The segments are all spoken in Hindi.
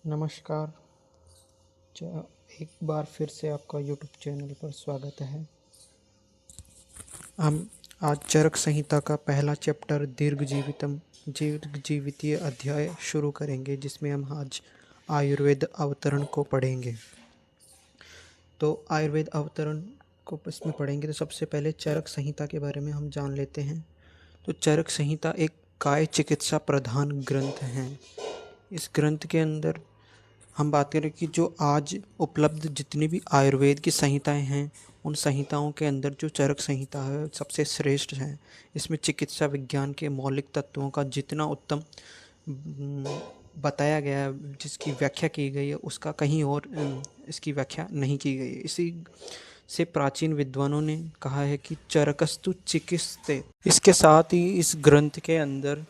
नमस्कार। एक बार फिर से आपका यूट्यूब चैनल पर स्वागत है। हम आज चरक संहिता का पहला चैप्टर दीर्घ अध्याय शुरू करेंगे, जिसमें हम आज आयुर्वेद अवतरण को पढ़ेंगे। तो आयुर्वेद अवतरण को इसमें पढ़ेंगे तो सबसे पहले चरक संहिता के बारे में हम जान लेते हैं। तो चरक संहिता एक काय चिकित्सा प्रधान ग्रंथ है। इस ग्रंथ के अंदर हम बात करें कि जो आज उपलब्ध जितनी भी आयुर्वेद की संहिताएं हैं, उन संहिताओं के अंदर जो चरक संहिता है सबसे श्रेष्ठ है। इसमें चिकित्सा विज्ञान के मौलिक तत्वों का जितना उत्तम बताया गया है, जिसकी व्याख्या की गई है, उसका कहीं और इसकी व्याख्या नहीं की गई है। इसी से प्राचीन विद्वानों ने कहा है कि चरकस्तु चिकित्सते। इसके साथ ही इस ग्रंथ के अंदर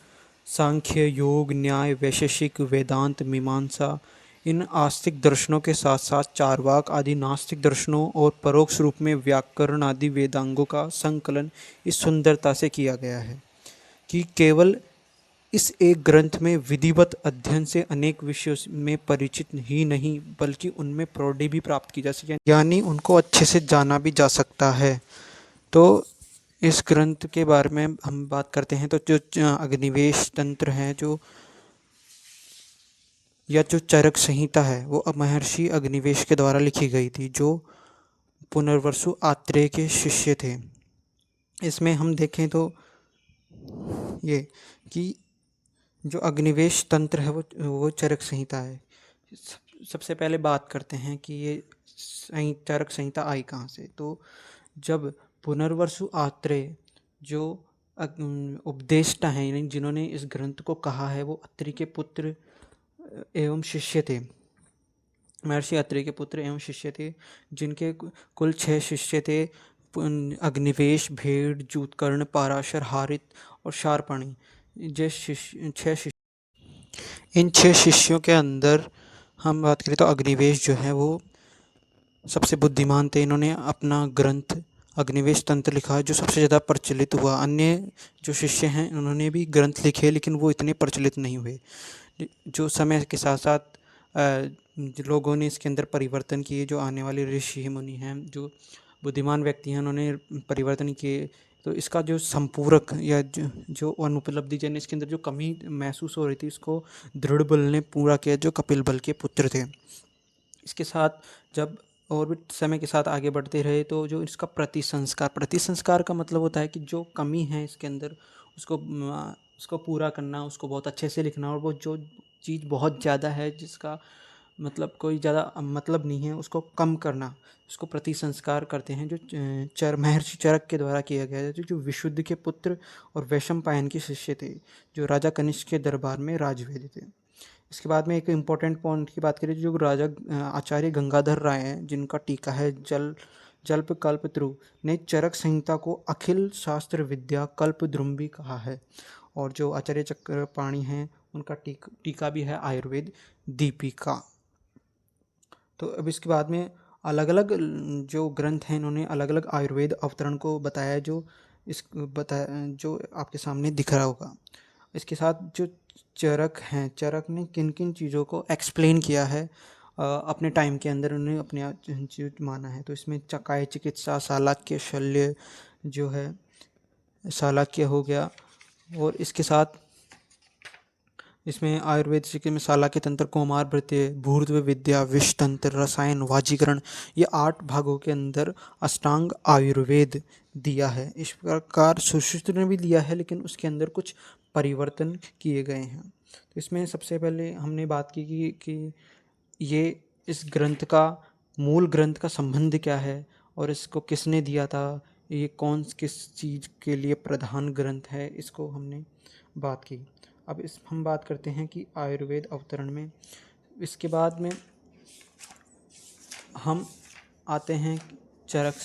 सांख्य, योग, न्याय, वैशेषिक, वेदांत, मीमांसा, इन आस्तिक दर्शनों के साथ साथ चार्वाक आदि नास्तिक दर्शनों और परोक्ष रूप में व्याकरण आदि वेदांगों का संकलन इस सुंदरता से किया गया है कि केवल इस एक ग्रंथ में विधिवत अध्ययन से अनेक विषयों में परिचित ही नहीं, बल्कि उनमें प्रौढ़ि भी प्राप्त की जा सके, यानी उनको अच्छे से जाना भी जा सकता है। तो इस ग्रंथ के बारे में हम बात करते हैं तो जो अग्निवेश तंत्र है जो चरक संहिता है, वो महर्षि अग्निवेश के द्वारा लिखी गई थी, जो पुनर्वसु आत्रेय के शिष्य थे। इसमें हम देखें तो ये कि जो अग्निवेश तंत्र है वो चरक संहिता है। सबसे पहले बात करते हैं कि ये चरक संहिता आई कहाँ से। तो जब पुनर्वसु आत्रेय जो उपदेष्टा हैं, यानी जिन्होंने इस ग्रंथ को कहा है, वो अत्रि के पुत्र एवं शिष्य थे। महर्षि अत्रि के पुत्र एवं शिष्य थे, जिनके कुल 6 शिष्य थे। अग्निवेश, भेड़, जूतकर्ण, पाराशर, हारित और शार्पणी। जो 6 शिष्य, इन 6 शिष्यों के अंदर हम बात करें तो अग्निवेश जो है वो सबसे बुद्धिमान थे। इन्होंने अपना ग्रंथ अग्निवेश तंत्र लिखा, जो सबसे ज़्यादा प्रचलित हुआ। अन्य जो शिष्य हैं उन्होंने भी ग्रंथ लिखे, लेकिन वो इतने प्रचलित नहीं हुए। जो समय के साथ साथ लोगों ने इसके अंदर परिवर्तन किए, जो आने वाले ऋषि मुनि हैं, जो बुद्धिमान व्यक्ति हैं, उन्होंने परिवर्तन किए। तो इसका जो संपूरक या जो अनुपलब्धि जन इसके अंदर जो कमी महसूस हो रही थी, इसको दृढ़ बल ने पूरा किया, जो कपिल बल के पुत्र थे। इसके साथ जब और भी समय के साथ आगे बढ़ते रहे, तो जो इसका प्रतिसंस्कार का मतलब होता है कि जो कमी है इसके अंदर उसको पूरा करना, उसको बहुत अच्छे से लिखना, और वो जो चीज़ बहुत ज़्यादा है, जिसका मतलब कोई ज़्यादा मतलब नहीं है, उसको कम करना, उसको प्रतिसंस्कार करते हैं, जो महर्षि चरक के द्वारा किया गया है, जो विशुद्ध के पुत्र और वैशंपायन के शिष्य थे, जो राजा कनिष्क के दरबार में राजवेद थे। इसके बाद में एक इम्पॉर्टेंट पॉइंट की बात करें, जो राजा आचार्य गंगाधर राय हैं, जिनका टीका है जल्प कल्पत्रु, ने चरक संहिता को अखिल शास्त्र विद्या कल्पद्रुम कहा है। और जो आचार्य चक्रपाणि हैं, उनका टीका भी है आयुर्वेद दीपिका। तो अब इसके बाद में अलग अलग जो ग्रंथ हैं, इन्होंने अलग अलग आयुर्वेद अवतरण को बताया, जो आपके सामने दिख रहा होगा। इसके साथ जो चरक ने किन किन चीज़ों को एक्सप्लेन किया है अपने टाइम के अंदर, उन्होंने अपने चीज माना है। तो इसमें चकाय चिकित्सा, शालाक्य, शल्य जो है शालाक्य हो गया, और इसके साथ इसमें आयुर्वेद चिकित्सा में शालाक्य तंत्र, कौमार भृत्य, भूर्ध्व विद्या, विष तंत्र, रसायन, वाजीकरण, ये 8 भागों के अंदर अष्टांग आयुर्वेद दिया है। इस प्रकार सुश्रुत ने भी दिया है, लेकिन उसके अंदर कुछ परिवर्तन किए गए हैं। तो इसमें सबसे पहले हमने बात की कि ये इस ग्रंथ का मूल ग्रंथ का संबंध क्या है, और इसको किसने दिया था, ये किस चीज़ के लिए प्रधान ग्रंथ है, इसको हमने बात की। अब हम बात करते हैं कि आयुर्वेद अवतरण में, इसके बाद में हम आते हैं चरक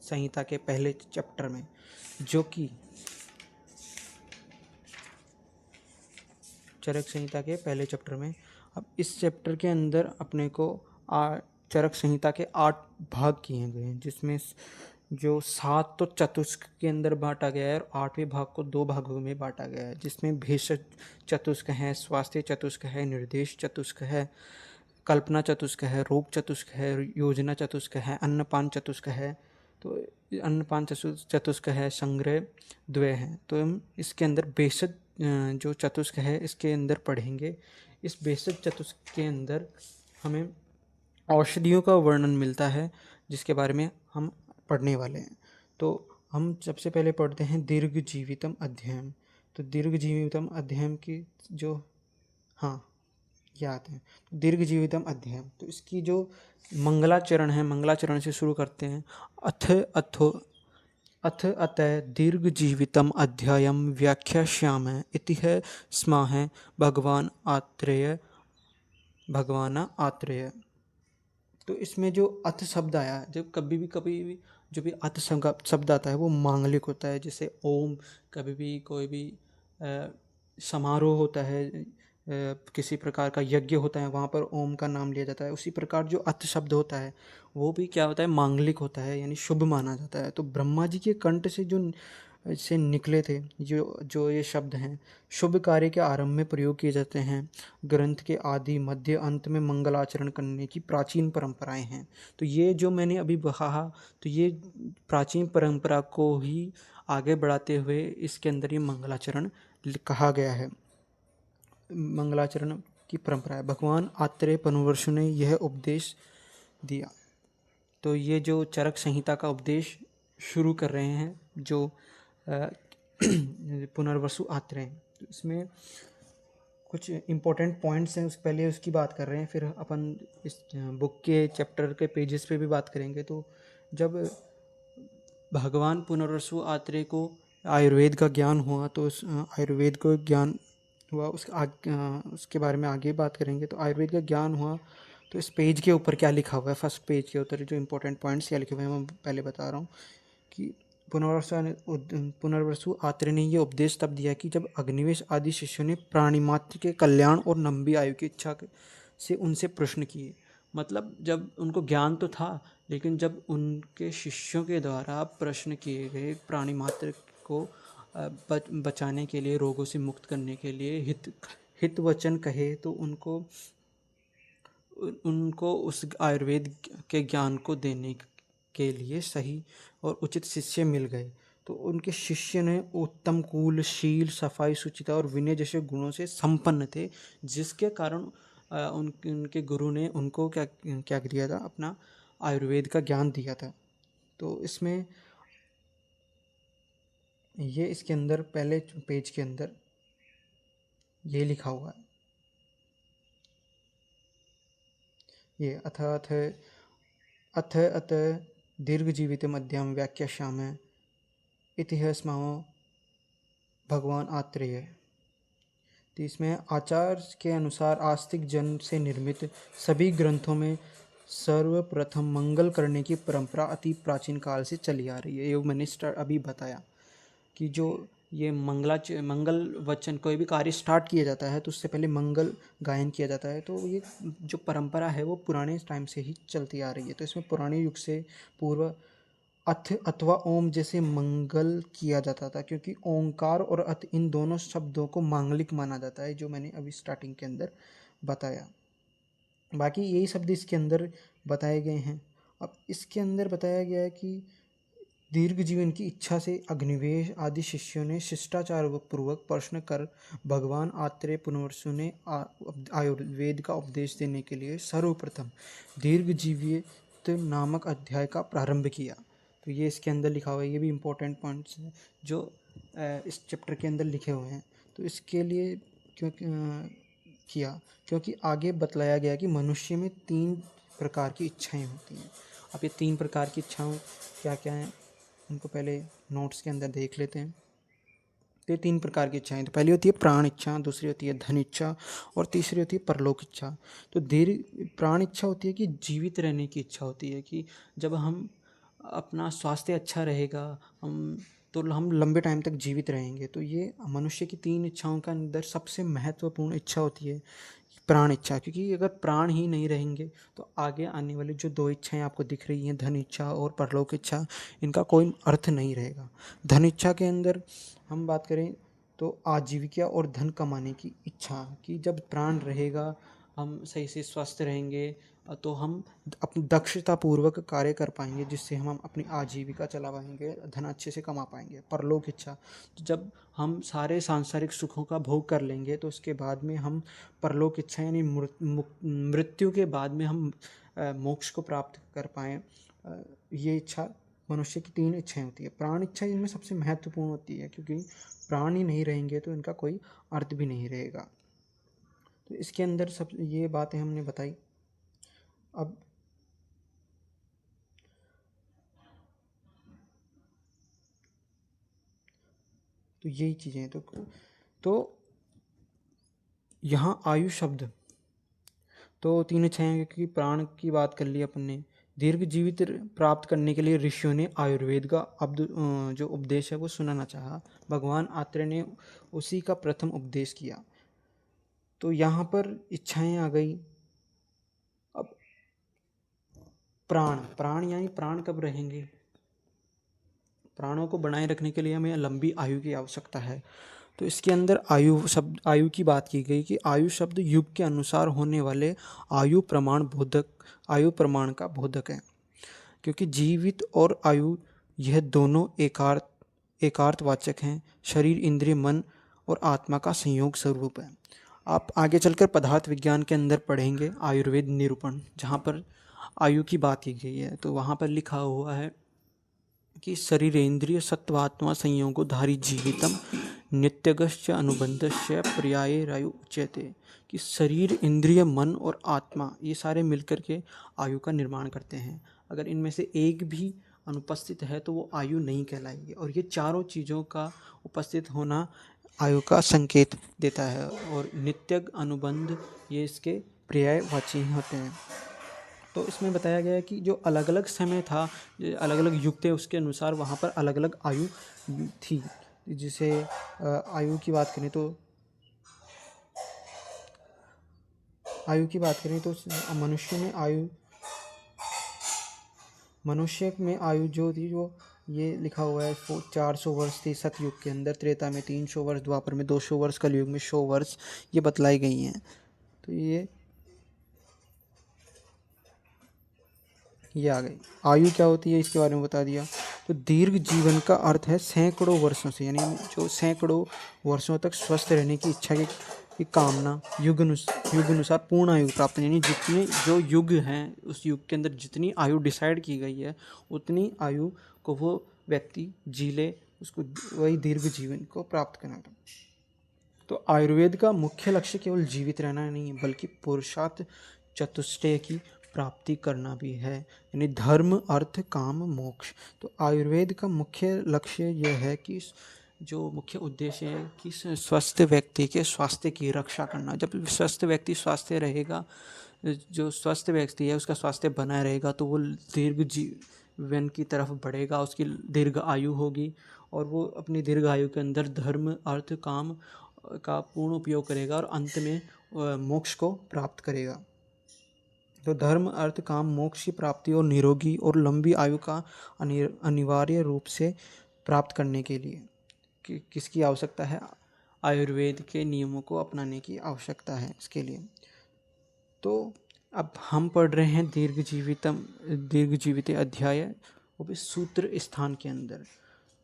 संहिता के पहले चैप्टर में, जो कि चरक संहिता के पहले चैप्टर में। अब इस चैप्टर के अंदर अपने को चरक संहिता के 8 भाग किए गए हैं, जिसमें जो 7 तो चतुष्क के अंदर बांटा गया है और 8वें भाग को 2 भागों में बांटा गया है, जिसमें भेषज चतुष्क है, स्वास्थ्य चतुष्क है, निर्देश चतुष्क है, कल्पना चतुष्क है, रोग चतुष्क है, योजना चतुष्क है, अन्नपान चतुष्क है। तो अन्नपान चतुष्क है, संग्रह द्वय है। तो हम इसके अंदर भेषज जो चतुष्क है इसके अंदर पढ़ेंगे। इस भेषज चतुष्क के अंदर हमें औषधियों का वर्णन मिलता है, जिसके बारे में हम पढ़ने वाले हैं। तो हम सबसे पहले पढ़ते हैं दीर्घ जीवितम अध्ययन। तो दीर्घ जीवितम अध्ययन की जो, हाँ याद है, दीर्घ जीवितम अध्ययन, तो इसकी जो मंगलाचरण है, मंगलाचरण से शुरू करते हैं। अथ अथो अथ अतः दीर्घ जीवितम अध्यायम व्याख्यास्यामः इति स्मः भगवान आत्रेय। तो इसमें जो अथ शब्द आया, जब कभी भी जो भी अथ शब्द आता है वो मांगलिक होता है। जैसे ओम, कभी भी कोई भी समारोह होता है, किसी प्रकार का यज्ञ होता है, वहाँ पर ओम का नाम लिया जाता है। उसी प्रकार जो अथ शब्द होता है वो भी क्या होता है, मांगलिक होता है, यानी शुभ माना जाता है। तो ब्रह्मा जी के कंठ से से निकले थे जो जो ये शब्द हैं, शुभ कार्य के आरंभ में प्रयोग किए जाते हैं। ग्रंथ के आदि मध्य अंत में मंगलाचरण करने की प्राचीन परंपराएं हैं। तो ये जो मैंने अभी कहा, तो ये प्राचीन परंपरा को ही आगे बढ़ाते हुए इसके अंदर ये मंगलाचरण कहा गया है। मंगलाचरण की परंपरा है। भगवान आत्रेय पुनर्वसु ने यह उपदेश दिया। तो ये जो चरक संहिता का उपदेश शुरू कर रहे हैं जो पुनर्वसु आत्रेय, तो इसमें कुछ इम्पोर्टेंट पॉइंट्स हैं, पहले उसकी बात कर रहे हैं, फिर अपन इस बुक के चैप्टर के पेजेस पे भी बात करेंगे। तो जब भगवान पुनर्वसु आत्रेय को आयुर्वेद का ज्ञान हुआ, तो उस आयुर्वेद को ज्ञान हुआ, उसके बारे में आगे बात करेंगे। तो आयुर्वेद का ज्ञान हुआ, तो इस पेज के ऊपर क्या लिखा हुआ है, फर्स्ट पेज के ऊपर जो इम्पोर्टेंट पॉइंट्स क्या लिखे हुए हैं मैं पहले बता रहा हूँ कि पुनर्वसु आत्रेय ने ये उपदेश तब दिया कि जब अग्निवेश आदि शिष्यों ने प्राणी मात्र के कल्याण और लंबी आयु की इच्छा से उनसे प्रश्न किए। मतलब जब उनको ज्ञान तो था, लेकिन जब उनके शिष्यों के द्वारा प्रश्न किए गए प्राणी मात्र को बचाने के लिए, रोगों से मुक्त करने के लिए हित वचन कहे, तो उनको उस आयुर्वेद के ज्ञान को देने के लिए सही और उचित शिष्य मिल गए। तो उनके शिष्य ने उत्तम कुल, शील, सफाई, शुचिता और विनय जैसे गुणों से संपन्न थे, जिसके कारण उनके गुरु ने उनको क्या क्या दिया था, अपना आयुर्वेद का ज्ञान दिया था। तो इसमें ये इसके अंदर पहले पेज के अंदर ये लिखा हुआ है, ये अथ अत दीर्घ जीवित मध्यम व्याख्यास्यामः इति स्मः भगवान आत्रेय। तो इसमें आचार्य के अनुसार आस्तिक जन से निर्मित सभी ग्रंथों में सर्वप्रथम मंगल करने की परंपरा अति प्राचीन काल से चली आ रही है। ये मैंने अभी बताया कि जो ये मंगल वचन, कोई भी कार्य स्टार्ट किया जाता है तो उससे पहले मंगल गायन किया जाता है। तो ये जो परंपरा है वो पुराने टाइम से ही चलती आ रही है। तो इसमें पुराने युग से पूर्व अथ अथवा ओम जैसे मंगल किया जाता था, क्योंकि ओंकार और अथ इन दोनों शब्दों को मांगलिक माना जाता है, जो मैंने अभी स्टार्टिंग के अंदर बताया। बाकी यही शब्द इसके अंदर बताए गए हैं। अब इसके अंदर बताया गया है कि दीर्घ जीवन की इच्छा से अग्निवेश आदि शिष्यों ने शिष्टाचार पूर्वक प्रश्न कर भगवान आत्रेय पुनर्वसु ने आयुर्वेद का उपदेश देने के लिए सर्वप्रथम दीर्घ जीवित नामक अध्याय का प्रारंभ किया। तो ये इसके अंदर लिखा हुआ है, ये भी इम्पोर्टेंट पॉइंट्स हैं जो इस चैप्टर के अंदर लिखे हुए हैं। तो इसके लिए क्योंकि आगे बतलाया गया कि मनुष्य में 3 प्रकार की इच्छाएं होती हैं। अब ये 3 प्रकार की इच्छाएं क्या क्या हैं, उनको पहले नोट्स के अंदर देख लेते हैं। तो ये 3 प्रकार की इच्छाएं, तो पहली होती है प्राण इच्छा, दूसरी होती है धन इच्छा और तीसरी होती है परलोक इच्छा। तो प्राण इच्छा होती है कि जीवित रहने की इच्छा होती है, कि जब हम अपना स्वास्थ्य अच्छा रहेगा, हम लंबे टाइम तक जीवित रहेंगे। तो ये मनुष्य की 3 इच्छाओं के अंदर सबसे महत्वपूर्ण इच्छा होती है प्राण इच्छा, क्योंकि अगर प्राण ही नहीं रहेंगे तो आगे आने वाली जो दो इच्छाएं आपको दिख रही हैं, धन इच्छा और परलोक इच्छा, इनका कोई अर्थ नहीं रहेगा। धन इच्छा के अंदर हम बात करें तो आजीविका और धन कमाने की इच्छा कि जब प्राण रहेगा, हम सही से स्वस्थ रहेंगे, तो हम अपनी दक्षतापूर्वक कार्य कर पाएंगे, जिससे हम अपनी आजीविका चला पाएंगे, धन अच्छे से कमा पाएंगे। परलोक इच्छा, तो जब हम सारे सांसारिक सुखों का भोग कर लेंगे तो उसके बाद में हम परलोक इच्छा यानी मृत्यु के बाद में हम मोक्ष को प्राप्त कर पाएँ। ये इच्छा, मनुष्य की 3 इच्छाएं होती है। प्राण इच्छा इनमें सबसे महत्वपूर्ण होती है, क्योंकि प्राण ही नहीं रहेंगे तो इनका कोई अर्थ भी नहीं रहेगा। तो इसके अंदर सब ये बातें हमने बताई। अब तो यही चीज़ें हैं। तो यहाँ आयु शब्द, तो 3 इच्छाएं की प्राण की बात कर ली अपन ने। दीर्घ जीवित प्राप्त करने के लिए ऋषियों ने आयुर्वेद का जो उपदेश है वो सुनाना चाहा। भगवान आत्रेय ने उसी का प्रथम उपदेश किया। तो यहाँ पर इच्छाएं आ गई। अब प्राण यानी प्राण कब रहेंगे? प्राणों को बनाए रखने के लिए हमें लंबी आयु की आवश्यकता है। तो इसके अंदर आयु की बात की गई कि आयु शब्द युग के अनुसार होने वाले आयु प्रमाण का बोधक है, क्योंकि जीवित और आयु यह दोनों एकार्थवाचक हैं। शरीर, इंद्रिय, मन और आत्मा का संयोग स्वरूप है। आप आगे चलकर पदार्थ विज्ञान के अंदर पढ़ेंगे आयुर्वेद निरूपण, जहाँ पर आयु की बात की गई है। तो वहाँ पर लिखा हुआ है कि शरीरेन्द्रिय सत्वात्मा संयोगो धारी जीवितम नित्यगश्च अनुबंधश्च पर्यायरायु उच्यते, कि शरीर, इंद्रिय, मन और आत्मा ये सारे मिलकर के आयु का निर्माण करते हैं। अगर इनमें से एक भी अनुपस्थित है तो वो आयु नहीं कहलाएगी। और ये चारों चीज़ों का उपस्थित होना आयु का संकेत देता है। और नित्यग, अनुबंध ये इसके पर्यायवाची होते हैं। तो इसमें बताया गया है कि जो अलग अलग समय था, अलग अलग युग थे, उसके अनुसार वहाँ पर अलग अलग आयु थी। जिसे आयु की बात करें तो मनुष्य में आयु जो थी, जो ये लिखा हुआ है 400 वर्ष थी सतयुग के अंदर, त्रेता में 300 वर्ष, द्वापर में 200 वर्ष, कलयुग में 100 वर्ष ये बतलाई गई हैं। तो ये आ गई। आयु क्या होती है इसके बारे में बता दिया। तो दीर्घ जीवन का अर्थ है सैकड़ों वर्षों से, यानी जो सैकड़ों वर्षों तक स्वस्थ रहने की इच्छा की कामना, युग अनुसार पूर्ण आयु प्राप्त, यानी जितने जो युग हैं उस युग के अंदर जितनी आयु डिसाइड की गई है उतनी आयु को वो व्यक्ति जी ले, उसको वही दीर्घ जीवन को प्राप्त करना था। तो आयुर्वेद का मुख्य लक्ष्य केवल जीवित रहना नहीं है, बल्कि पुरुषार्थ चतुष्टय की प्राप्ति करना भी है, यानी धर्म, अर्थ, काम, मोक्ष। तो आयुर्वेद का मुख्य लक्ष्य यह है कि जो मुख्य उद्देश्य है कि स्वस्थ व्यक्ति के स्वास्थ्य की रक्षा करना। जब स्वस्थ व्यक्ति स्वास्थ्य रहेगा, जो स्वस्थ व्यक्ति है उसका स्वास्थ्य बना रहेगा, तो वो दीर्घ जीवन की तरफ बढ़ेगा, उसकी दीर्घ आयु होगी और वो अपनी दीर्घ आयु के अंदर धर्म, अर्थ, काम का पूर्ण उपयोग करेगा और अंत में मोक्ष को प्राप्त करेगा। तो धर्म, अर्थ, काम, मोक्ष की प्राप्ति और निरोगी और लंबी आयु का अनिवार्य रूप से प्राप्त करने के लिए किसकी आवश्यकता है? आयुर्वेद के नियमों को अपनाने की आवश्यकता है इसके लिए। तो अब हम पढ़ रहे हैं दीर्घ जीवित अध्याय, वो भी सूत्र स्थान के अंदर।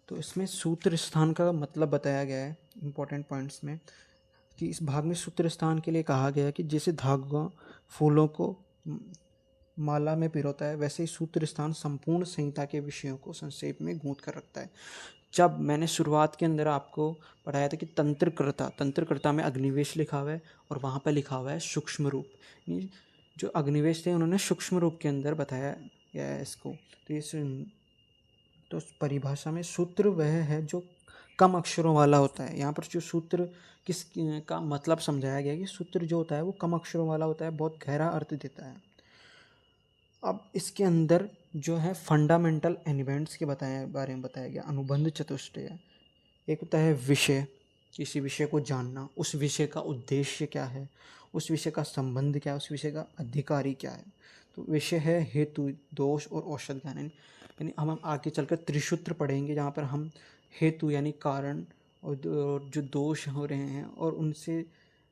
तो इसमें सूत्र स्थान का मतलब बताया गया है इम्पोर्टेंट पॉइंट्स में, कि इस भाग में सूत्र स्थान के लिए कहा गया है कि जैसे धागा फूलों को माला में पिरोता है, वैसे ही सूत्र स्थान संपूर्ण संहिता के विषयों को संक्षेप में गूंथ कर रखता है। जब मैंने शुरुआत के अंदर आपको पढ़ाया था कि तंत्रकर्ता में अग्निवेश लिखा हुआ है और वहाँ पर लिखा हुआ है सूक्ष्म रूप। जो अग्निवेश थे उन्होंने सूक्ष्म रूप के अंदर बताया गया है इसको। तो परिभाषा में सूत्र वह है जो कम अक्षरों वाला होता है। यहाँ पर जो सूत्र किस का मतलब समझाया गया कि सूत्र जो होता है वो कम अक्षरों वाला होता है, बहुत गहरा अर्थ देता है। अब इसके अंदर जो है फंडामेंटल एलिमेंट्स के बारे में बताया गया। अनुबंध चतुष्टय, एक होता है विषय, किसी विषय को जानना, उस विषय का उद्देश्य क्या है, उस विषय का संबंध क्या है, उस विषय का अधिकारी क्या है। तो विषय है हेतु, दोष और औषध ज्ञान। यानी हम आगे चलकर त्रिसूत्र पढ़ेंगे जहाँ पर हम हेतु यानी कारण और जो दोष हो रहे हैं और उनसे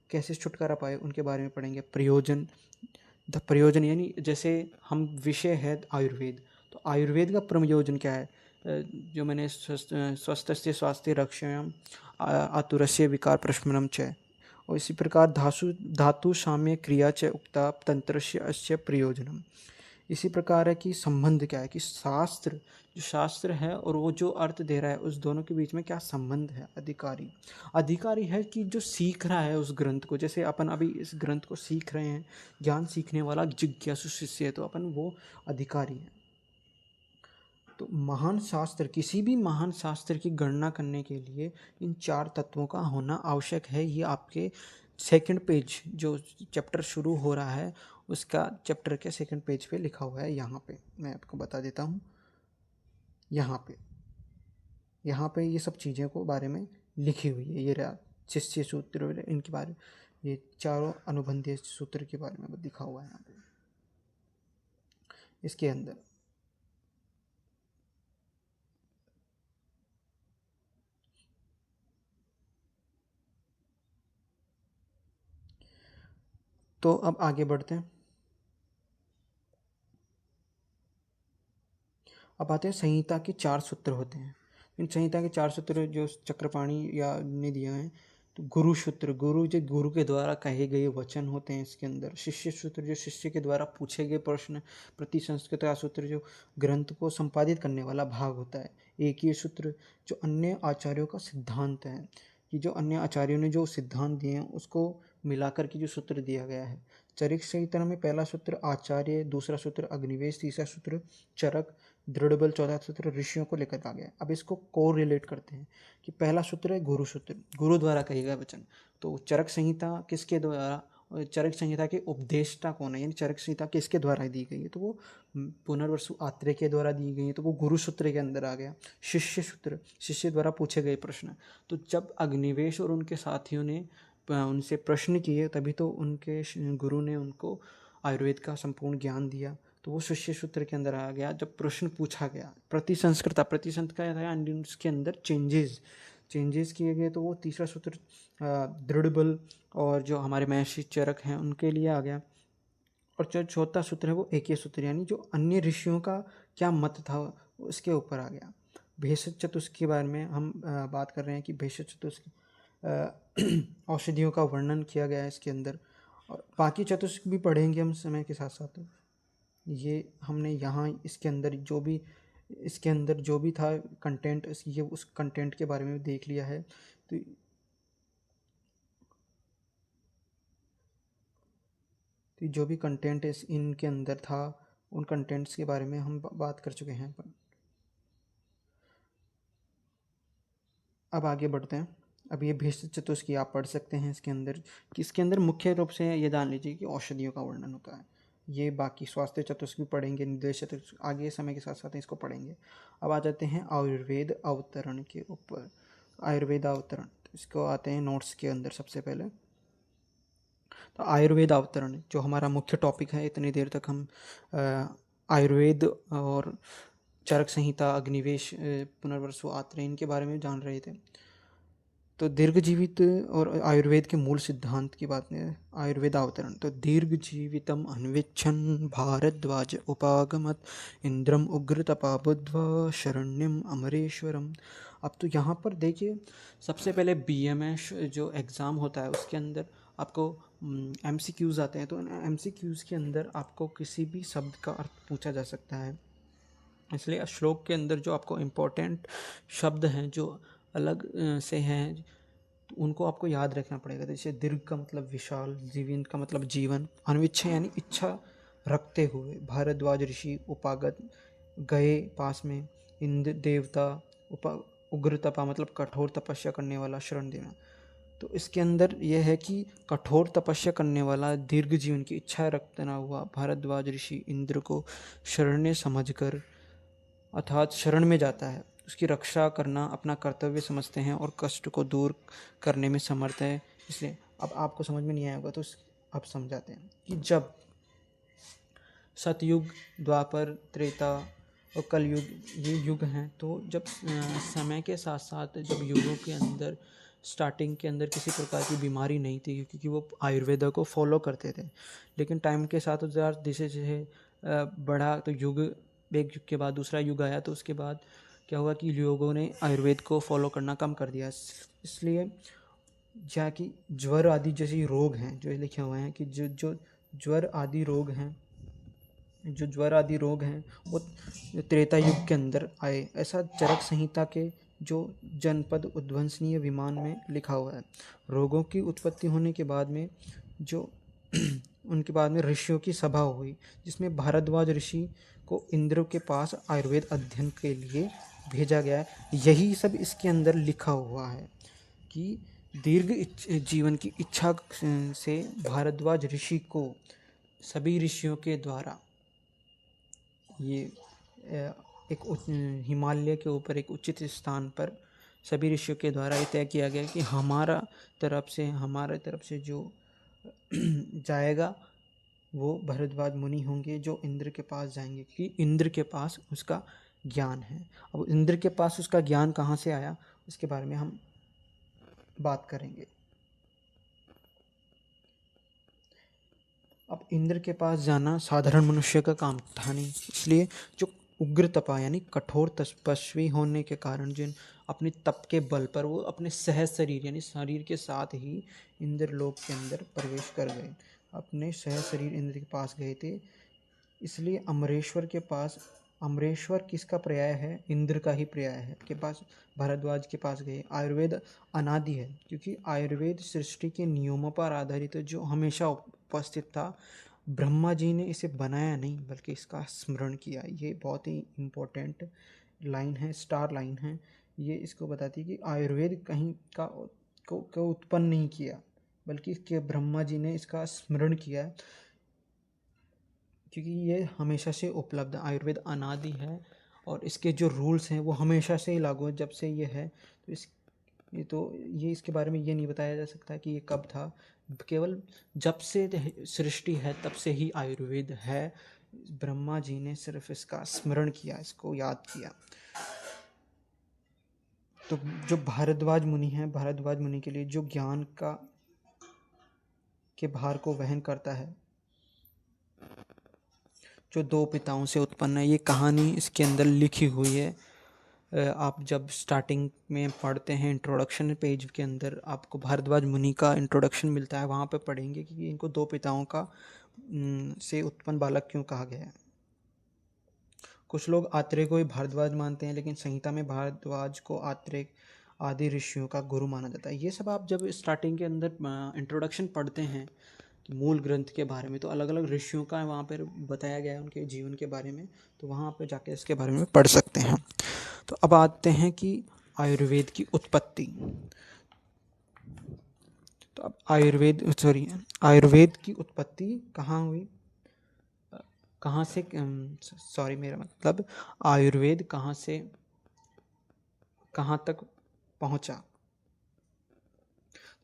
कैसे छुटकारा पाए उनके बारे में पढ़ेंगे। प्रयोजन, प्रयोजन यानी जैसे हम विषय है आयुर्वेद, तो आयुर्वेद का प्रयोजन क्या है, जो मैंने स्वस्थस्य स्वास्थ्य रक्षणम आतुरस्य विकार प्रशमनम च। और इसी प्रकार धातु साम्य क्रिया च उक्ता तंत्रस्य अस्य प्रयोजनम। इसी प्रकार है कि संबंध क्या है, कि शास्त्र, जो शास्त्र है और वो जो अर्थ दे रहा है, उस दोनों के बीच में क्या संबंध है। अधिकारी, अधिकारी है कि जो सीख रहा है उस ग्रंथ को, जैसे अपन अभी इस ग्रंथ को सीख रहे हैं, ज्ञान सीखने वाला जिज्ञासु शिष्य है, तो अपन वो अधिकारी है। तो महान शास्त्र, किसी भी महान शास्त्र की गणना करने के लिए इन 4 तत्वों का होना आवश्यक है। ये आपके सेकंड पेज, जो चैप्टर शुरू हो रहा है उसका चैप्टर के सेकंड पेज पे लिखा हुआ है। यहाँ पे मैं आपको बता देता हूँ, यहाँ पे ये सब चीज़ों को बारे में लिखी हुई है। ये रहा शिष्य सूत्र, इनके बारे, ये चारों अनुबंधीय सूत्र के बारे में लिखा हुआ है यहाँ पे इसके अंदर। तो अब आगे बढ़ते हैं। अब आते हैं संहिता के 4 सूत्र होते हैं। इन संहिता के 4 सूत्र जो चक्रपाणी या ने दिया है, तो गुरु सूत्र, गुरु के द्वारा कहे गए वचन होते हैं इसके अंदर। शिष्य सूत्र, जो शिष्य के द्वारा पूछे गए प्रश्न। प्रति संस्कृत सूत्र, जो ग्रंथ को संपादित करने वाला भाग होता है। एक ही सूत्र, जो अन्य आचार्यों का सिद्धांत है, कि जो अन्य आचार्यों ने जो सिद्धांत दिए हैं उसको मिलाकर के जो सूत्र दिया गया है। चरिक संहिता में पहला सूत्र आचार्य, दूसरा सूत्र अग्निवेश, तीसरा सूत्र चरक, दृढ़ बल, चौथा सूत्र ऋषियों को लेकर आ गया। अब इसको को रिलेट करते हैं कि पहला सूत्र है गुरु सूत्र, गुरु द्वारा कहे गए वचन। तो चरक संहिता किसके द्वारा, चरक संहिता के उपदेष्टा कौन है, यानी चरक संहिता किसके द्वारा दी गई है, तो वो पुनर्वसु आत्रेय के द्वारा दी गई है, तो वो गुरु सूत्र के अंदर आ गया। शिष्य सूत्र, शिष्य द्वारा पूछे गए प्रश्न। तो जब अग्निवेश और उनके साथियों ने उनसे प्रश्न किए, तभी तो उनके गुरु ने उनको आयुर्वेद का संपूर्ण ज्ञान दिया, तो वो शिष्य सूत्र के अंदर आ गया। जब प्रश्न पूछा गया प्रतिसंस्कृता, प्रतिसंस्कृत का था उसके अंदर चेंजेस किए गए, तो वो तीसरा सूत्र दृढ़ बल और जो हमारे महर्षि चरक हैं उनके लिए आ गया। और जो चौथा सूत्र है वो एक सूत्र, यानी जो अन्य ऋषियों का क्या मत था उसके ऊपर आ गया। भेषज चतुष्क के बारे में हम बात कर रहे हैं कि भेषज चतुष्क औषधियों का वर्णन किया गया है इसके अंदर। और बाकी चतुष्क भी पढ़ेंगे हम समय के साथ साथ। ये हमने यहाँ इसके अंदर जो भी था कंटेंट, ये उस कंटेंट के बारे में देख लिया है। तो जो भी कंटेंट इनके अंदर था, उन कंटेंट्स के बारे में हम बात कर चुके हैं। अब आगे बढ़ते हैं। अब ये भेषज चतुष्की आप पढ़ सकते हैं इसके अंदर, कि इसके अंदर मुख्य रूप से ये जान लीजिए कि औषधियों का वर्णन होता है। ये बाकी स्वास्थ्य चतुष्क भी पढ़ेंगे, निर्देश चतुष्क आगे समय के साथ साथ इसको पढ़ेंगे। अब आ जाते हैं आयुर्वेद अवतरण के ऊपर। आयुर्वेद अवतरण, तो इसको आते हैं नोट्स के अंदर सबसे पहले। तो आयुर्वेद अवतरण जो हमारा मुख्य टॉपिक है, इतनी देर तक हम आयुर्वेद और चरक संहिता, अग्निवेश, पुनर्वसु आत्रेय इनके बारे में जान रहे थे। तो दीर्घ जीवित और आयुर्वेद के मूल सिद्धांत की बात में आयुर्वेद अवतरण। तो दीर्घ जीवितम अन्विच्छन् भारद्वाज उपागमत इंद्रम उग्र तपा बुद्ध्वा शरण्यम अमरेश्वरम। अब तो यहाँ पर देखिए, सबसे पहले BMS जो एग्ज़ाम होता है उसके अंदर आपको MCQs आते हैं। तो MCQs के अंदर आपको किसी भी शब्द का अर्थ पूछा जा सकता है। इसलिए श्लोक के अंदर जो आपको इम्पोर्टेंट शब्द हैं जो अलग से हैं, तो उनको आपको याद रखना पड़ेगा। जैसे दीर्घ का मतलब विशाल, जीवन का मतलब जीवन, अनविच्छा यानी इच्छा रखते हुए, भारद्वाज ऋषि उपागत गए पास में, इंद्र देवता, उग्र तपा मतलब कठोर तपस्या करने वाला, शरण देना। तो इसके अंदर यह है कि कठोर तपस्या करने वाला, दीर्घ जीवन की इच्छा रखना हुआ भारद्वाज ऋषि इंद्र को शरण्य समझकर, अर्थात शरण में जाता है, उसकी रक्षा करना अपना कर्तव्य समझते हैं और कष्ट को दूर करने में समर्थ है। इसलिए अब आपको समझ में नहीं आएगा तो अब समझाते हैं कि जब सतयुग, द्वापर, त्रेता और कलयुग ये युग हैं, तो जब समय के साथ साथ जब युगों के अंदर स्टार्टिंग के अंदर किसी प्रकार की बीमारी नहीं थी, क्योंकि वो आयुर्वेदा को फॉलो करते थे। लेकिन टाइम के साथ जैसे जैसे बढ़ा, तो एक युग के बाद दूसरा युग आया, तो उसके बाद क्या हुआ कि लोगों ने आयुर्वेद को फॉलो करना कम कर दिया। इसलिए जहाँ की ज्वर आदि जैसे रोग हैं, जो लिखे हुए हैं कि जो ज्वर आदि रोग हैं, वो त्रेता युग के अंदर आए। ऐसा चरक संहिता के जो जनपद उद्वंसनीय विमान में लिखा हुआ है। रोगों की उत्पत्ति होने के बाद में जो उनके बाद में ऋषियों की सभा हुई, जिसमें भारद्वाज ऋषि को इंद्र के पास आयुर्वेद अध्ययन के लिए भेजा गया है। यही सब इसके अंदर लिखा हुआ है कि दीर्घ जीवन की इच्छा से भारद्वाज ऋषि को सभी ऋषियों के द्वारा ये एक हिमालय के ऊपर एक उचित स्थान पर सभी ऋषियों के द्वारा ये तय किया गया कि हमारे तरफ से जो जाएगा वो भरद्वाज मुनि होंगे, जो इंद्र के पास जाएंगे, क्योंकि इंद्र के पास उसका ज्ञान है। अब इंद्र के पास उसका ज्ञान कहाँ से आया, इसके बारे में हम बात करेंगे। अब इंद्र के पास जाना साधारण मनुष्य का काम था नहीं, इसलिए जो उग्र तपा यानी कठोर तपस्वी होने के कारण जिन अपने तप के बल पर वो अपने सहज शरीर यानी शरीर के साथ ही इंद्र लोक के अंदर प्रवेश कर गए, अपने सहज शरीर इंद्र के पास गए थे। इसलिए अमरेश्वर किसका पर्याय है, इंद्र का ही पर्याय है, के पास भारद्वाज के पास गए। आयुर्वेद अनादि है, क्योंकि आयुर्वेद सृष्टि के नियमों पर आधारित है, जो हमेशा उपस्थित था। ब्रह्मा जी ने इसे बनाया नहीं, बल्कि इसका स्मरण किया। ये बहुत ही इम्पोर्टेंट लाइन है, स्टार लाइन है। ये इसको बताती है कि आयुर्वेद कहीं को उत्पन्न नहीं किया, बल्कि इसके ब्रह्मा जी ने इसका स्मरण किया, क्योंकि ये हमेशा से उपलब्ध आयुर्वेद अनादि है और इसके जो रूल्स हैं वो हमेशा से ही लागू है, जब से ये है। तो ये इसके बारे में ये नहीं बताया जा सकता कि ये कब था, केवल जब से सृष्टि है तब से ही आयुर्वेद है। ब्रह्मा जी ने सिर्फ इसका स्मरण किया, इसको याद किया। तो जो भारद्वाज मुनि है, भारद्वाज मुनि के लिए जो ज्ञान के भार को वहन करता है, जो दो पिताओं से उत्पन्न है, ये कहानी इसके अंदर लिखी हुई है। आप जब स्टार्टिंग में पढ़ते हैं इंट्रोडक्शन पेज के अंदर आपको भारद्वाज मुनि का इंट्रोडक्शन मिलता है, वहाँ पे पढ़ेंगे कि इनको दो पिताओं का से उत्पन्न बालक क्यों कहा गया है। कुछ लोग आत्रेय को ही भारद्वाज मानते हैं, लेकिन संहिता में भारद्वाज को आत्रेय आदि ऋषियों का गुरु माना जाता है। ये सब आप जब स्टार्टिंग के अंदर इंट्रोडक्शन पढ़ते हैं मूल ग्रंथ के बारे में, तो अलग अलग ऋषियों का वहाँ पर बताया गया है, उनके जीवन के बारे में, तो वहाँ पे जाके इसके बारे में पढ़ सकते हैं। तो अब आते हैं कि आयुर्वेद की उत्पत्ति। तो अब आयुर्वेद की उत्पत्ति कहाँ हुई, कहाँ से मेरा मतलब आयुर्वेद कहाँ से कहाँ तक पहुँचा।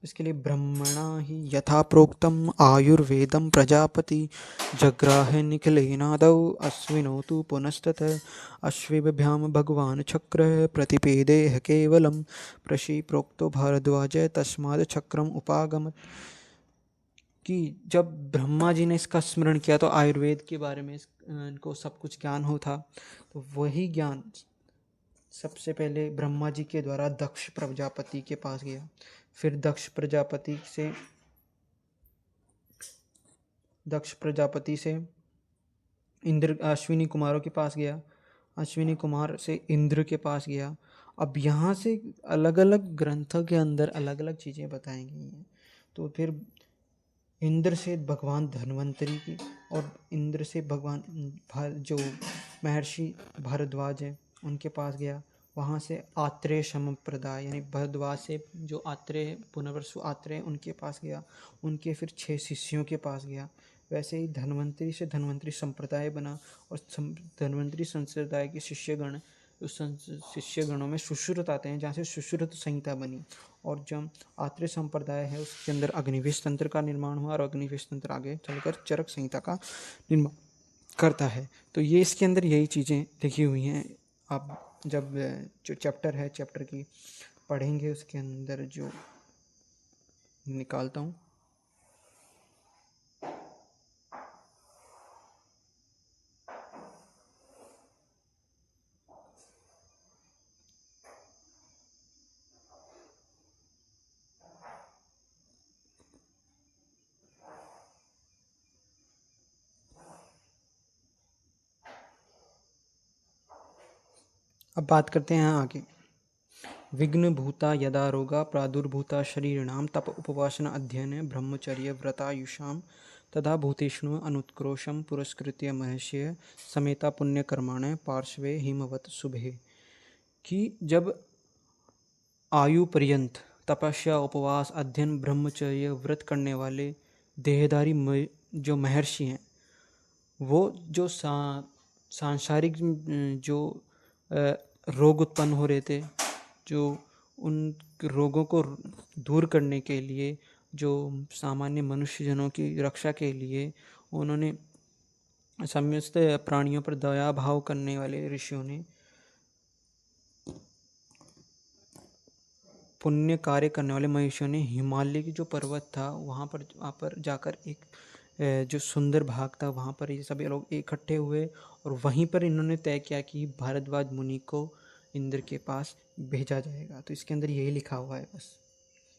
इसके लिए ब्रह्मणा ही यथा प्रोक्तम आयुर्वेदम प्रजापति जग्राह निखिलेनादौ अश्विनौ तु पुनस्ततः अश्विभ्याम भगवान चक्र प्रतिपेदेह केवलम प्रशी प्रोक्तो भारद्वाज तस्माद् चक्रम उपागमत्। कि जब ब्रह्मा जी ने इसका स्मरण किया तो आयुर्वेद के बारे में इनको सब कुछ ज्ञान हो था। तो वही ज्ञान सबसे पहले ब्रह्मा जी के द्वारा दक्ष प्रजापति के पास गया, फिर दक्ष प्रजापति से इंद्र अश्विनी कुमारों के पास गया, अश्विनी कुमार से इंद्र के पास गया। अब यहाँ से अलग अलग ग्रंथों के अंदर अलग अलग चीज़ें बताई गई हैं। तो फिर इंद्र से भगवान धन्वंतरी की, और इंद्र से भगवान जो महर्षि भारद्वाज हैं उनके पास गया। वहाँ से आत्रेय संप्रदाय यानी भरद्वाज से जो आत्रेय पुनर्वसु आत्रेय उनके पास गया, उनके फिर 6 शिष्यों के पास गया। वैसे ही धन्वंतरी से धन्वंतरी संप्रदाय बना, और धन्वंतरी संप्रदाय के शिष्यगण उस शिष्य गणों में सुश्रुत आते हैं, जहाँ से सुश्रुत संहिता बनी। और जो आत्रेय संप्रदाय है उसके अंदर अग्निवेश तंत्र का निर्माण हुआ, और अग्निवेश तंत्र आगे चलकर चरक संहिता का निर्माण करता है। तो ये इसके अंदर यही चीज़ें लिखी हुई हैं। आप जब जो चैप्टर है, चैप्टर की पढ़ेंगे, उसके अंदर जो निकालता हूँ। अब बात करते हैं आगे। विघ्न भूता यदा रोगा प्रादुर्भूता शरीरिणाम तप उपवासन अध्ययन ब्रह्मचर्य व्रतायुषाम तदा भूतेष्णु अनुत्क्रोशम पुरस्कृत्य महर्षि समेता पुण्यकर्माण पार्श्वे हिमवत शुभे। कि जब आयु पर्यंत तपस्या उपवास अध्ययन ब्रह्मचर्य व्रत करने वाले देहधारी जो महर्षि हैं, वो जो सांसारिक जो रोग उत्पन्न हो रहे थे, जो उन रोगों को दूर करने के लिए, जो सामान्य मनुष्यजनों की रक्षा के लिए उन्होंने समस्त प्राणियों पर दया भाव करने वाले ऋषियों ने पुण्य कार्य करने वाले महर्षियों ने हिमालय की जो पर्वत था वहाँ पर जाकर एक जो सुंदर भाग था वहाँ पर ये सभी लोग इकट्ठे हुए, और वहीं पर इन्होंने तय किया कि भारद्वाज मुनि को इंद्र के पास भेजा जाएगा। तो इसके अंदर यही लिखा हुआ है बस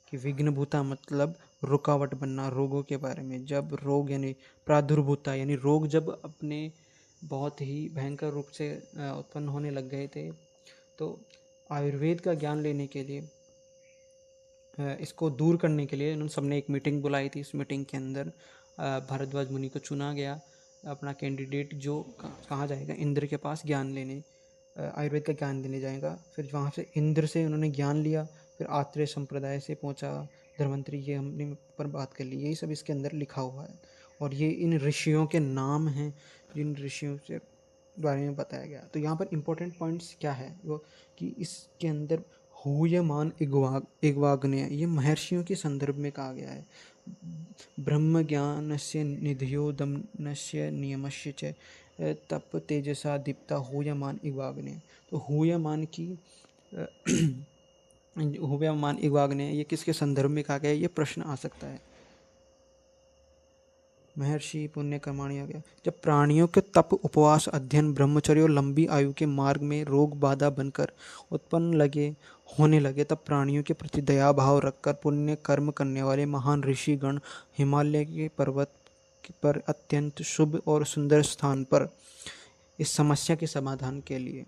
कि विघ्नभूता मतलब रुकावट बनना, रोगों के बारे में। जब रोग यानी प्रादुर्भूता यानी रोग जब अपने बहुत ही भयंकर रूप से उत्पन्न होने लग गए थे, तो आयुर्वेद का ज्ञान लेने के लिए, इसको दूर करने के लिए इन्होंने सबने एक मीटिंग बुलाई थी। इस मीटिंग के अंदर भारद्वाज मुनि को चुना गया अपना कैंडिडेट, जो कहाँ जाएगा, इंद्र के पास ज्ञान लेने, आयुर्वेद का ज्ञान देने जाएगा। फिर वहाँ से इंद्र से उन्होंने ज्ञान लिया, फिर आत्रेय संप्रदाय से पहुँचा धर्मंतरी, ये हमने पर बात कर ली। यही सब इसके अंदर लिखा हुआ है, और ये इन ऋषियों के नाम हैं जिन ऋषियों से बारे में बताया गया। तो यहाँ पर इम्पोर्टेंट पॉइंट्स क्या है वो, कि इसके अंदर हूयमान इग्वाग्नेय, ये महर्षियों के संदर्भ में कहा गया है। ब्रह्म ज्ञानस्य निधियो दमनस्य नियमस्य च तप तेजसा दीप्ता हूयमान इग्वाग्नेय। तो हूयमान की हूयमान इग्वाग्नेय ये किसके संदर्भ में कहा गया है, ये प्रश्न आ सकता है। महर्षि पुण्य कर्माणि आ गया। जब प्राणियों के तप उपवास अध्ययन ब्रह्मचर्य और लंबी आयु के मार्ग में रोग बाधा बनकर उत्पन्न होने लगे, तब प्राणियों के प्रति दया भाव रखकर पुण्य कर्म करने वाले महान ऋषि गण हिमालय के पर्वत पर अत्यंत शुभ और सुंदर स्थान पर इस समस्या के समाधान के लिए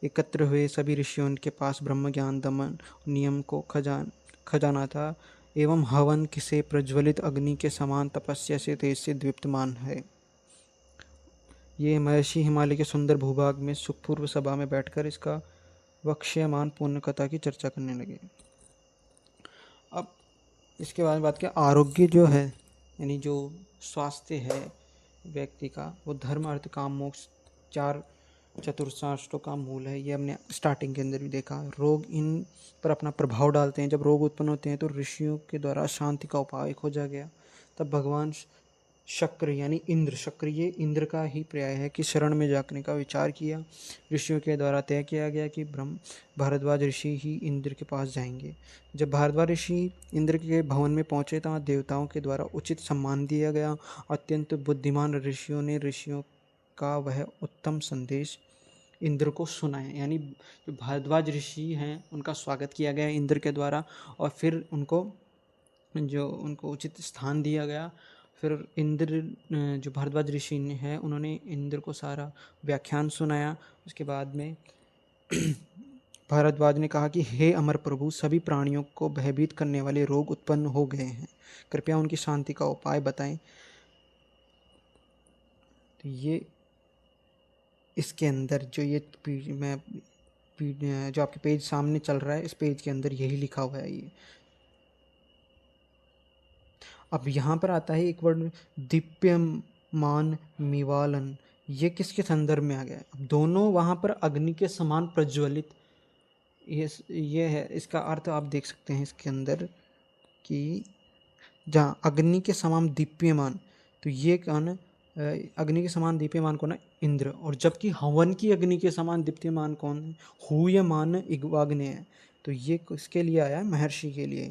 एकत्र हुए। सभी ऋषियों के पास ब्रह्म ज्ञान दमन नियम को खजाना था, एवं हवन से प्रज्वलित अग्नि के समान तपस्या से तेज से दीप्तमान है। ये महर्षि हिमालय के सुंदर भूभाग में सुखपूर्व सभा में बैठकर इसका वक्ष्यमान पूर्ण कथा की चर्चा करने लगे। अब इसके बाद बात किया, आरोग्य जो है यानी जो स्वास्थ्य है व्यक्ति का, वो धर्म अर्थ काम मोक्ष चार चतुर्साष्टों का मूल है। ये हमने स्टार्टिंग के अंदर भी देखा। रोग इन पर अपना प्रभाव डालते हैं। जब रोग उत्पन्न होते हैं तो ऋषियों के द्वारा शांति का उपाय खोजा गया। तब भगवान शक्र यानी इंद्र, शक्र ये इंद्र का ही पर्याय है, कि शरण में जाने का विचार किया। ऋषियों के द्वारा तय किया गया कि भारद्वाज ऋषि ही इंद्र के पास जाएंगे। जब भारद्वाज ऋषि इंद्र के भवन में पहुंचे तो देवताओं के द्वारा उचित सम्मान दिया गया। अत्यंत बुद्धिमान ऋषियों का वह उत्तम संदेश इंद्र को सुनाया। यानी जो भारद्वाज ऋषि हैं उनका स्वागत किया गया इंद्र के द्वारा, और फिर उनको उचित स्थान दिया गया। फिर इंद्र जो भारद्वाज ऋषि हैं उन्होंने इंद्र को सारा व्याख्यान सुनाया। उसके बाद में भारद्वाज ने कहा कि हे अमर प्रभु, सभी प्राणियों को भयभीत करने वाले रोग उत्पन्न हो गए हैं, कृपया उनकी शांति का उपाय बताएं। तो ये इसके अंदर जो जो आपके पेज सामने चल रहा है, इस पेज के अंदर यही लिखा हुआ है। ये अब यहाँ पर आता है एक वर्ड, दीप्यमान मिवालन। ये किसके संदर्भ में आ गया है? अब दोनों वहाँ पर अग्नि के समान प्रज्वलित, ये है। इसका अर्थ आप देख सकते हैं इसके अंदर कि जहाँ अग्नि के समान दीप्यमान, तो ये कौन है? अग्नि के समान दीप्यमान कौन है? इंद्र। और जबकि हवन की अग्नि के समान दीप्यमान कौन है? हूयमान इग्वाग्ने है। तो ये किसके लिए आया है? महर्षि के लिए।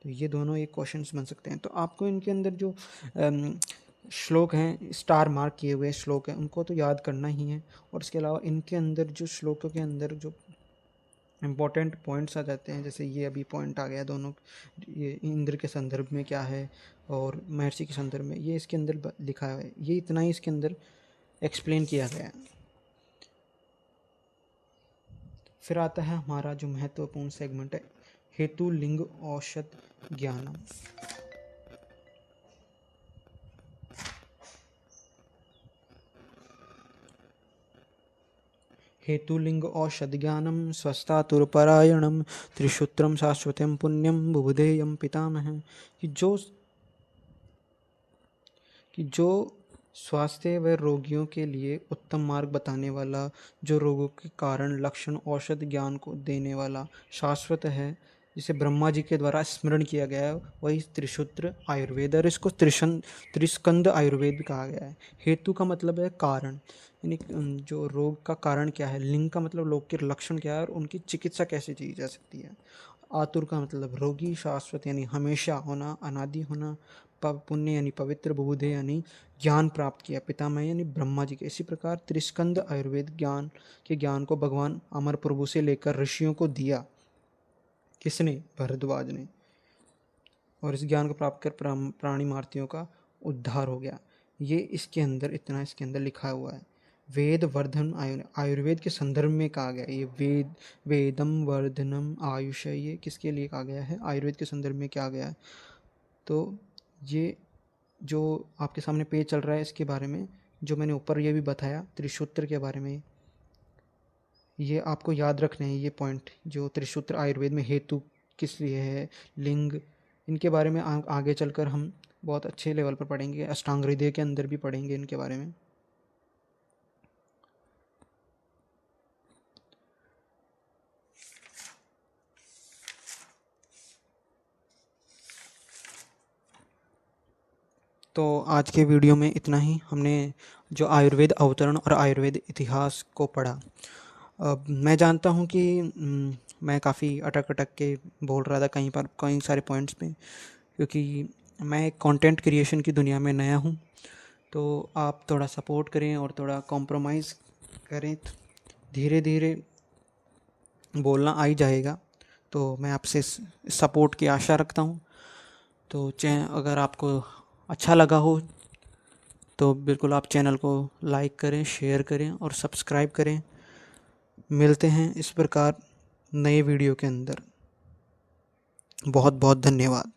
तो ये दोनों एक क्वेश्चंस बन सकते हैं। तो आपको इनके अंदर जो श्लोक हैं, स्टार मार्क किए हुए श्लोक हैं, उनको तो याद करना ही है। और इसके अलावा इनके अंदर जो श्लोकों के अंदर जो इम्पोर्टेंट पॉइंट्स आ जाते हैं, जैसे ये अभी पॉइंट आ गया दोनों, ये इंद्र के संदर्भ में क्या है और महर्षि के संदर्भ में, ये इसके अंदर लिखा है। ये इतना ही इसके अंदर एक्सप्लेन किया गया है। फिर आता है हमारा जो महत्वपूर्ण सेगमेंट है, हेतु लिंग औषध ज्ञानम। हेतुलिंग औषध ज्ञानम स्वस्थातुरपरायणम त्रिसूत्रम शाश्वतम पुण्यम बुबुधेयम पितामह। कि जो स्वास्थ्य व रोगियों के लिए उत्तम मार्ग बताने वाला, जो रोगों के कारण लक्षण औषध ज्ञान को देने वाला शाश्वत है, जिसे ब्रह्मा जी के द्वारा स्मरण किया गया है, वही त्रिसूत्र आयुर्वेद, और इसको त्रिस्कंद आयुर्वेद कहा गया है। हेतु का मतलब है कारण, यानी जो रोग का कारण क्या है। लिंग का मतलब रोग के लक्षण क्या है और उनकी चिकित्सा कैसे की जा सकती है। आतुर का मतलब रोगी, शाश्वत यानी हमेशा होना, अनादि होना, पुण्य यानी पवित्र, बुबुधे यानी ज्ञान प्राप्त किया, पितामह यानी ब्रह्मा जी के। इसी प्रकार त्रिस्कंद आयुर्वेद ज्ञान को भगवान अमर प्रभु से लेकर ऋषियों को दिया। किसने? भरद्वाज ने। और इस ज्ञान को प्राप्त कर प्राणी मार्तियों का उद्धार हो गया। ये इसके अंदर इतना इसके अंदर लिखा हुआ है। वेद वर्धन आयुर्वेद के संदर्भ में कहा गया है। ये वेदम वर्धनम आयुष, ये किसके लिए कहा गया है? आयुर्वेद के संदर्भ में क्या गया है। तो ये जो आपके सामने पेज चल रहा है, इसके बारे में जो मैंने ऊपर ये भी बताया त्रिसूत्र के बारे में, ये आपको याद रखने हैं। ये पॉइंट जो त्रिसूत्र आयुर्वेद में हेतु किस लिए है, लिंग, इनके बारे में आगे चलकर हम बहुत अच्छे लेवल पर पढ़ेंगे। अष्टांग हृदय के अंदर भी पढ़ेंगे इनके बारे में। तो आज के वीडियो में इतना ही। हमने जो आयुर्वेद अवतरण और आयुर्वेद इतिहास को पढ़ा। मैं जानता हूँ कि मैं काफ़ी अटक अटक के बोल रहा था कहीं पर, कई सारे पॉइंट्स पे, क्योंकि मैं एक कंटेंट क्रिएशन की दुनिया में नया हूँ। तो आप थोड़ा सपोर्ट करें और थोड़ा कॉम्प्रोमाइज़ करें, धीरे धीरे बोलना आ ही जाएगा। तो मैं आपसे सपोर्ट की आशा रखता हूँ। तो अगर आपको अच्छा लगा हो तो बिल्कुल आप चैनल को लाइक करें, शेयर करें और सब्सक्राइब करें। मिलते हैं इस प्रकार नए वीडियो के अंदर। बहुत बहुत धन्यवाद।